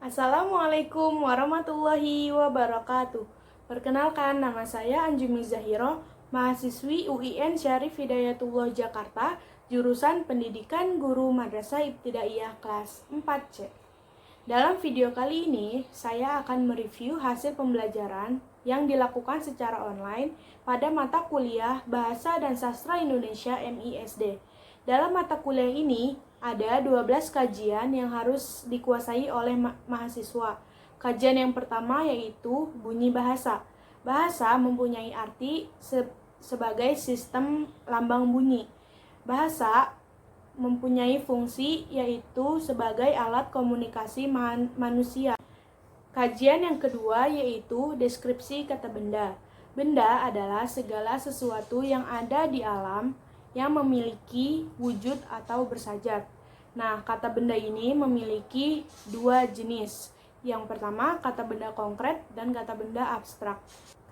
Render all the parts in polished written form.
Assalamualaikum warahmatullahi wabarakatuh. Perkenalkan, nama saya Anjumi Zahiro, mahasiswi UIN Syarif Hidayatullah Jakarta, jurusan Pendidikan Guru Madrasah Ibtidaiyah kelas 4C. Dalam video kali ini, saya akan mereview hasil pembelajaran yang dilakukan secara online pada mata kuliah Bahasa dan Sastra Indonesia MISD. Dalam mata kuliah ini, ada 12 kajian yang harus dikuasai oleh mahasiswa. Kajian yang pertama yaitu bunyi bahasa. Bahasa mempunyai arti sebagai sistem lambang bunyi. Bahasa mempunyai fungsi yaitu sebagai alat komunikasi manusia. Kajian yang kedua yaitu deskripsi kata benda. Benda adalah segala sesuatu yang ada di alam yang memiliki wujud atau bersajat. Nah, kata benda ini memiliki dua jenis. Yang pertama, kata benda konkret dan kata benda abstrak.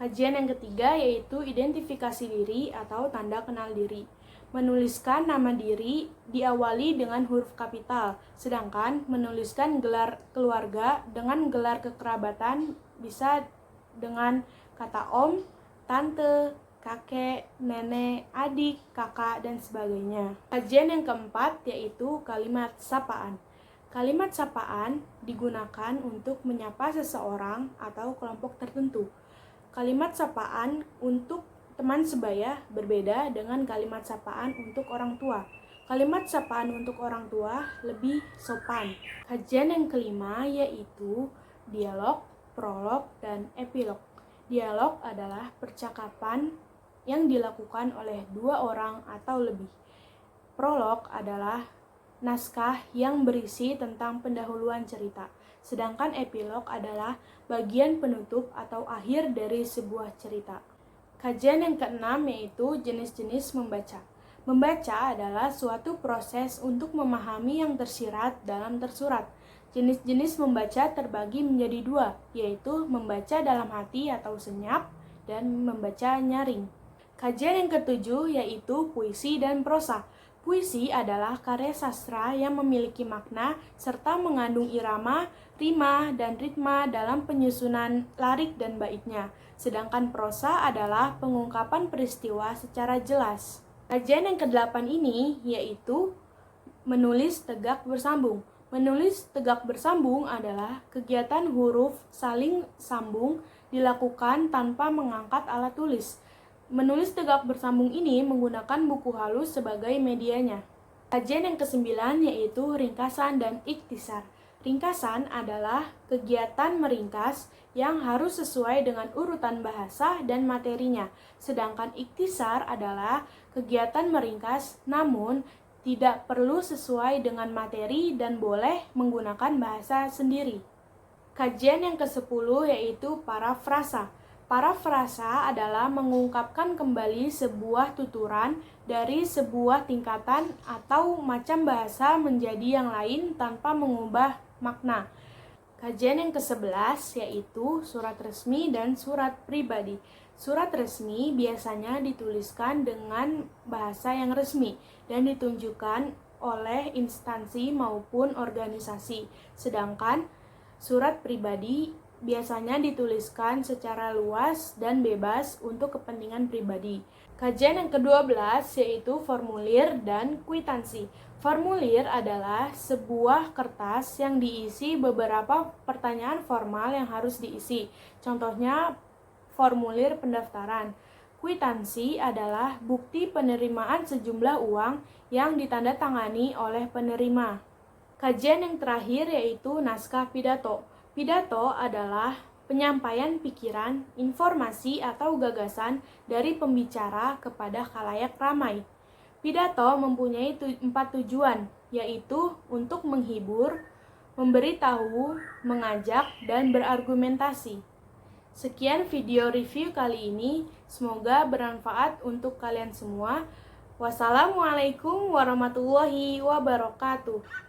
Kajian yang ketiga yaitu identifikasi diri atau tanda kenal diri. Menuliskan nama diri diawali dengan huruf kapital, sedangkan menuliskan gelar keluarga dengan gelar kekerabatan bisa dengan kata om, tante, kakek, nenek, adik, kakak, dan sebagainya. Kajian yang keempat yaitu kalimat sapaan. Kalimat sapaan digunakan untuk menyapa seseorang atau kelompok tertentu. Kalimat sapaan untuk teman sebaya berbeda dengan kalimat sapaan untuk orang tua. Kalimat sapaan untuk orang tua lebih sopan. Kajian yang kelima yaitu dialog, prolog, dan epilog. Dialog adalah percakapan yang dilakukan oleh dua orang atau lebih. Prolog adalah naskah yang berisi tentang pendahuluan cerita, sedangkan epilog adalah bagian penutup atau akhir dari sebuah cerita. Kajian yang keenam yaitu jenis-jenis membaca. Membaca adalah suatu proses untuk memahami yang tersirat dalam tersurat. Jenis-jenis membaca terbagi menjadi dua, yaitu membaca dalam hati atau senyap dan membaca nyaring. Kajian yang ketujuh yaitu puisi dan prosa. Puisi adalah karya sastra yang memiliki makna serta mengandung irama, rima, dan ritma dalam penyusunan larik dan baitnya. Sedangkan prosa adalah pengungkapan peristiwa secara jelas. Kajian yang ke-8 ini yaitu menulis tegak bersambung. Menulis tegak bersambung adalah kegiatan huruf saling sambung dilakukan tanpa mengangkat alat tulis. Menulis tegak bersambung ini menggunakan buku halus sebagai medianya. Kajian yang ke-9 yaitu ringkasan dan ikhtisar. Ringkasan adalah kegiatan meringkas yang harus sesuai dengan urutan bahasa dan materinya. Sedangkan ikhtisar adalah kegiatan meringkas namun tidak perlu sesuai dengan materi dan boleh menggunakan bahasa sendiri. Kajian yang ke-10 yaitu parafrasa. Parafrasa adalah mengungkapkan kembali sebuah tuturan dari sebuah tingkatan atau macam bahasa menjadi yang lain tanpa mengubah makna. Kajian yang ke-11 yaitu surat resmi dan surat pribadi. Surat resmi biasanya dituliskan dengan bahasa yang resmi dan ditunjukkan oleh instansi maupun organisasi. Sedangkan surat pribadi biasanya dituliskan secara luas dan bebas untuk kepentingan pribadi. Kajian yang ke-12 yaitu formulir dan kwitansi. Formulir adalah sebuah kertas yang diisi beberapa pertanyaan formal yang harus diisi. Contohnya formulir pendaftaran. Kwitansi adalah bukti penerimaan sejumlah uang yang ditandatangani oleh penerima. Kajian yang terakhir yaitu naskah pidato. Pidato adalah penyampaian pikiran, informasi, atau gagasan dari pembicara kepada khalayak ramai. Pidato mempunyai 4 tujuan, yaitu untuk menghibur, memberitahu, mengajak, dan berargumentasi. Sekian video review kali ini, semoga bermanfaat untuk kalian semua. Wassalamualaikum warahmatullahi wabarakatuh.